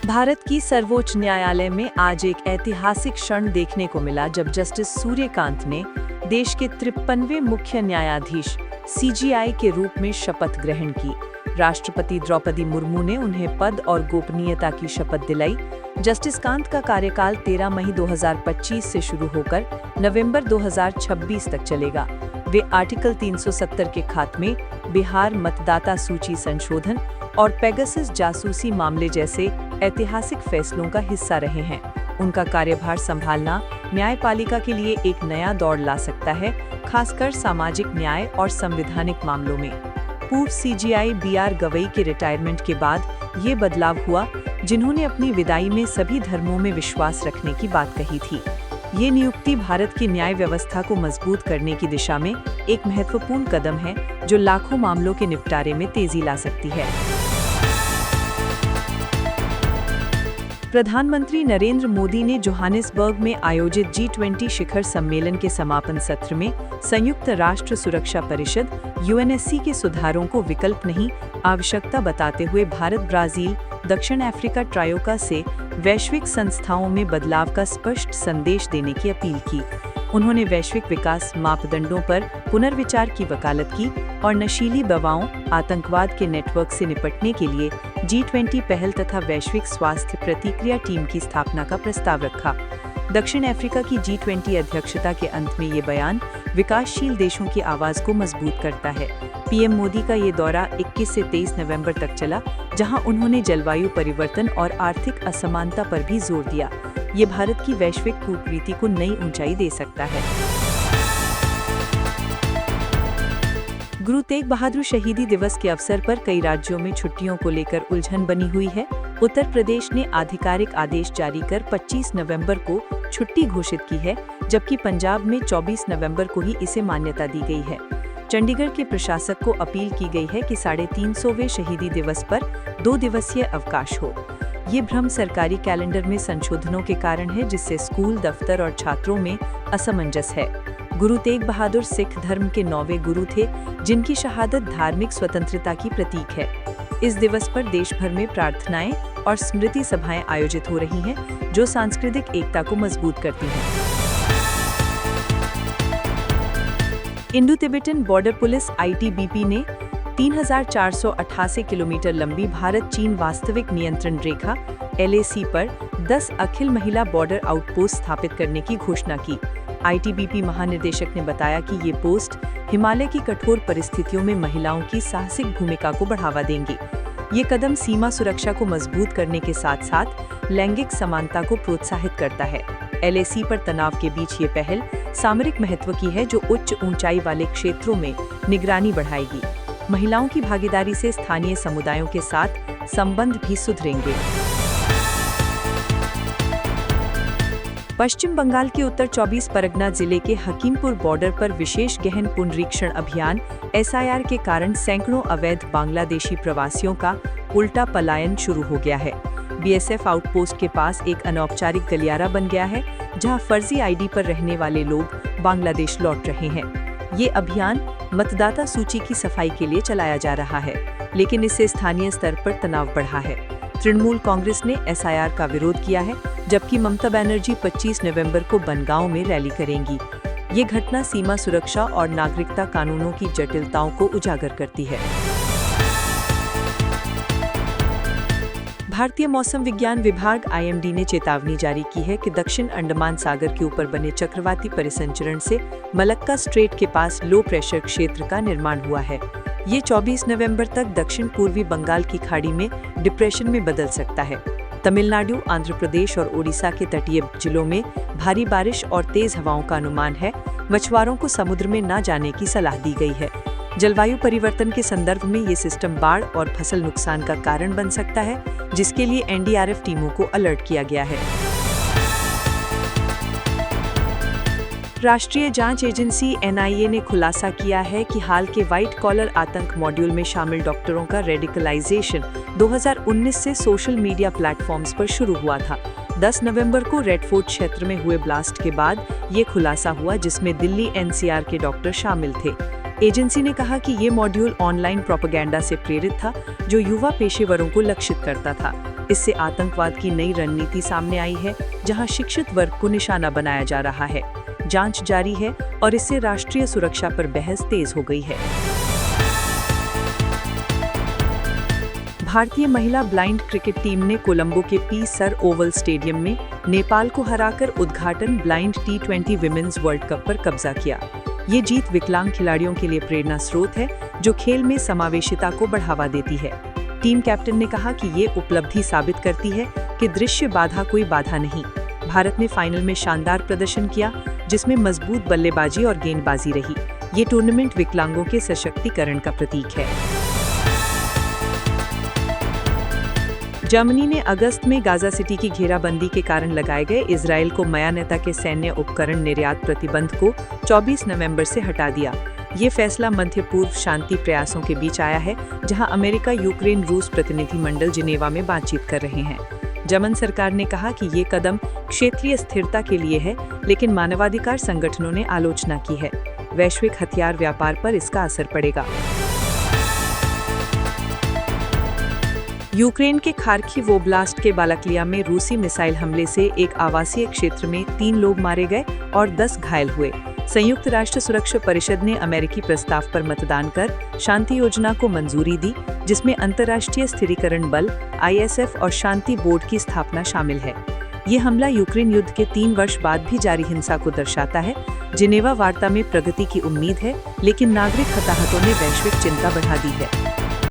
भारत की सर्वोच्च न्यायालय में आज एक ऐतिहासिक क्षण देखने को मिला जब जस्टिस सूर्यकांत ने देश के 53वें मुख्य न्यायाधीश सीजेआई के रूप में शपथ ग्रहण की। राष्ट्रपति द्रौपदी मुर्मू ने उन्हें पद और गोपनीयता की शपथ दिलाई। जस्टिस कांत का कार्यकाल 13 मई 2025 से शुरू होकर नवंबर 2026 तक चलेगा। वे आर्टिकल 370 के खात्मे, बिहार मतदाता सूची संशोधन और पेगासस जासूसी मामले जैसे ऐतिहासिक फैसलों का हिस्सा रहे हैं। उनका कार्यभार संभालना न्यायपालिका के लिए एक नया दौर ला सकता है, खासकर सामाजिक न्याय और संवैधानिक मामलों में। पूर्व सीजेआई बीआर गवई के रिटायरमेंट के बाद ये बदलाव हुआ, जिन्होंने अपनी विदाई में सभी धर्मों में विश्वास रखने की बात कही थी। ये नियुक्ति भारत की न्याय व्यवस्था को मजबूत करने की दिशा में एक महत्वपूर्ण कदम है, जो लाखों मामलों के निपटारे में तेजी ला सकती है। प्रधानमंत्री नरेंद्र मोदी ने जोहानिसबर्ग में आयोजित G20 शिखर सम्मेलन के समापन सत्र में संयुक्त राष्ट्र सुरक्षा परिषद यूएनएससी के सुधारों को विकल्प नहीं, आवश्यकता बताते हुए भारत, ब्राजील, दक्षिण अफ्रीका ट्रायोका से वैश्विक संस्थाओं में बदलाव का स्पष्ट संदेश देने की अपील की। उन्होंने वैश्विक विकास मापदंडों पर पुनर्विचार की वकालत की और नशीली दवाओं, आतंकवाद के नेटवर्क से निपटने के लिए G20 पहल तथा वैश्विक स्वास्थ्य प्रतिक्रिया टीम की स्थापना का प्रस्ताव रखा। दक्षिण अफ्रीका की G20 अध्यक्षता के अंत में ये बयान विकासशील देशों की आवाज को मजबूत करता है। पीएम मोदी का ये दौरा 21 से 23 नवंबर तक चला, जहां उन्होंने जलवायु परिवर्तन और आर्थिक असमानता पर भी जोर दिया। ये भारत की वैश्विक कूटनीति को नई ऊंचाई दे सकता है। गुरु तेग बहादुर शहीदी दिवस के अवसर पर कई राज्यों में छुट्टियों को लेकर उलझन बनी हुई है। उत्तर प्रदेश ने आधिकारिक आदेश जारी कर 25 नवंबर को छुट्टी घोषित की है, जबकि पंजाब में 24 नवंबर को ही इसे मान्यता दी गई है। चंडीगढ़ के प्रशासक को अपील की गई है कि 350वें शहीदी दिवस पर 2 दिवसीय अवकाश हो। ये भ्रम सरकारी कैलेंडर में संशोधनों के कारण है, जिससे स्कूल, दफ्तर और छात्रों में असमंजस है। गुरु तेग बहादुर सिख धर्म के 9वें गुरु थे, जिनकी शहादत धार्मिक स्वतंत्रता की प्रतीक है। इस दिवस पर देश भर में प्रार्थनाएं और स्मृति सभाएं आयोजित हो रही हैं, जो सांस्कृतिक एकता को मजबूत करती हैं। Indo Tibetan border police ITBP ने 3488 किलोमीटर लंबी भारत-चीन वास्तविक नियंत्रण रेखा LAC पर 10 अखिल महिला बॉर्डर आउटपोस्ट स्थापित करने की घोषणा की। ITBP महानिदेशक ने बताया कि ये पोस्ट हिमालय की कठोर परिस्थितियों में महिलाओं की साहसिक भूमिका को बढ़ावा देंगे। ये कदम सीमा सुरक्षा को मजबूत करने के साथ साथ लैंगिक समानता को प्रोत्साहित करता है। LAC पर तनाव के बीच ये पहल सामरिक महत्व की है, जो उच्च ऊंचाई वाले क्षेत्रों में निगरानी बढ़ाएगी। महिलाओं की भागीदारी से स्थानीय समुदायों के साथ संबंध भी सुधरेंगे। पश्चिम बंगाल के उत्तर 24 परगना जिले के हकीमपुर बॉर्डर पर विशेष गहन पुनरीक्षण अभियान SIR के कारण सैकड़ों अवैध बांग्लादेशी प्रवासियों का उल्टा पलायन शुरू हो गया है। BSF आउटपोस्ट के पास एक अनौपचारिक गलियारा बन गया है, जहां फर्जी ID पर रहने वाले लोग बांग्लादेश लौट रहे हैं। ये अभियान मतदाता सूची की सफाई के लिए चलाया जा रहा है, लेकिन इससे स्थानीय स्तर पर तनाव बढ़ा है। तृणमूल कांग्रेस ने SIR का विरोध किया है, जबकि ममता बनर्जी 25 नवंबर को बनगांव में रैली करेंगी। ये घटना सीमा सुरक्षा और नागरिकता कानूनों की जटिलताओं को उजागर करती है। भारतीय मौसम विज्ञान विभाग IMD ने चेतावनी जारी की है कि दक्षिण अंडमान सागर के ऊपर बने चक्रवाती परिसंचरण से मलक्का स्ट्रेट के पास लो प्रेशर क्षेत्र का निर्माण हुआ है। ये 24 नवंबर तक दक्षिण पूर्वी बंगाल की खाड़ी में डिप्रेशन में बदल सकता है। तमिलनाडु, आंध्र प्रदेश और ओडिशा के तटीय जिलों में भारी बारिश और तेज हवाओं का अनुमान है। मछुआरों को समुद्र में न जाने की सलाह दी गई है। जलवायु परिवर्तन के संदर्भ में ये सिस्टम बाढ़ और फसल नुकसान का कारण बन सकता है, जिसके लिए NDRF टीमों को अलर्ट किया गया है। राष्ट्रीय जांच एजेंसी NIA ने खुलासा किया है कि हाल के व्हाइट कॉलर आतंक मॉड्यूल में शामिल डॉक्टरों का रेडिकलाइजेशन 2019 से सोशल मीडिया प्लेटफॉर्म्स पर शुरू हुआ था। 10 नवंबर को रेड फोर्ट क्षेत्र में हुए ब्लास्ट के बाद ये खुलासा हुआ, जिसमें दिल्ली NCR के डॉक्टर शामिल थे। एजेंसी ने कहा कि ये मॉड्यूल ऑनलाइन प्रोपेगेंडा से प्रेरित था, जो युवा पेशेवरों को लक्षित करता था। इससे आतंकवाद की नई रणनीति सामने आई है, जहां शिक्षित वर्ग को निशाना बनाया जा रहा है। जांच जारी है और इससे राष्ट्रीय सुरक्षा पर बहस तेज हो गई है। भारतीय महिला ब्लाइंड क्रिकेट टीम ने कोलंबो के पी सर ओवल स्टेडियम में नेपाल को हराकर उद्घाटन blind T20 women's world cup पर कब्जा किया। ये जीत विकलांग खिलाड़ियों के लिए प्रेरणा स्रोत है, जो खेल में समावेशिता को बढ़ावा देती है। टीम कैप्टन ने कहा कि ये उपलब्धि साबित करती है कि दृश्य बाधा कोई बाधा नहीं। भारत ने फाइनल में शानदार प्रदर्शन किया, जिसमें मजबूत बल्लेबाजी और गेंदबाजी रही। ये टूर्नामेंट विकलांगों के सशक्तिकरण का प्रतीक है। जर्मनी ने अगस्त में गाजा सिटी की घेराबंदी के कारण लगाए गए इजराइल को मयानेता के सैन्य उपकरण निर्यात प्रतिबंध को 24 नवंबर से हटा दिया। ये फैसला मध्य पूर्व शांति प्रयासों के बीच आया है, जहां अमेरिका, यूक्रेन, रूस प्रतिनिधिमंडल जिनेवा में बातचीत कर रहे हैं। जर्मन सरकार ने कहा कि ये कदम क्षेत्रीय स्थिरता के लिए है, लेकिन मानवाधिकार संगठनों ने आलोचना की है। वैश्विक हथियार व्यापार पर इसका असर पड़ेगा। यूक्रेन के खार्किव ओब्लास्ट के बालाक्लिया में रूसी मिसाइल हमले से एक आवासीय क्षेत्र में 3 लोग मारे गए और 10 घायल हुए। संयुक्त राष्ट्र सुरक्षा परिषद ने अमेरिकी प्रस्ताव पर मतदान कर शांति योजना को मंजूरी दी, जिसमें अंतर्राष्ट्रीय स्थिरीकरण बल ISF और शांति बोर्ड की स्थापना शामिल है। ये हमला यूक्रेन युद्ध के 3 वर्ष बाद भी जारी हिंसा को दर्शाता है। जिनेवा वार्ता में प्रगति की उम्मीद है, लेकिन नागरिक हताहतों ने वैश्विक चिंता बढ़ा दी है।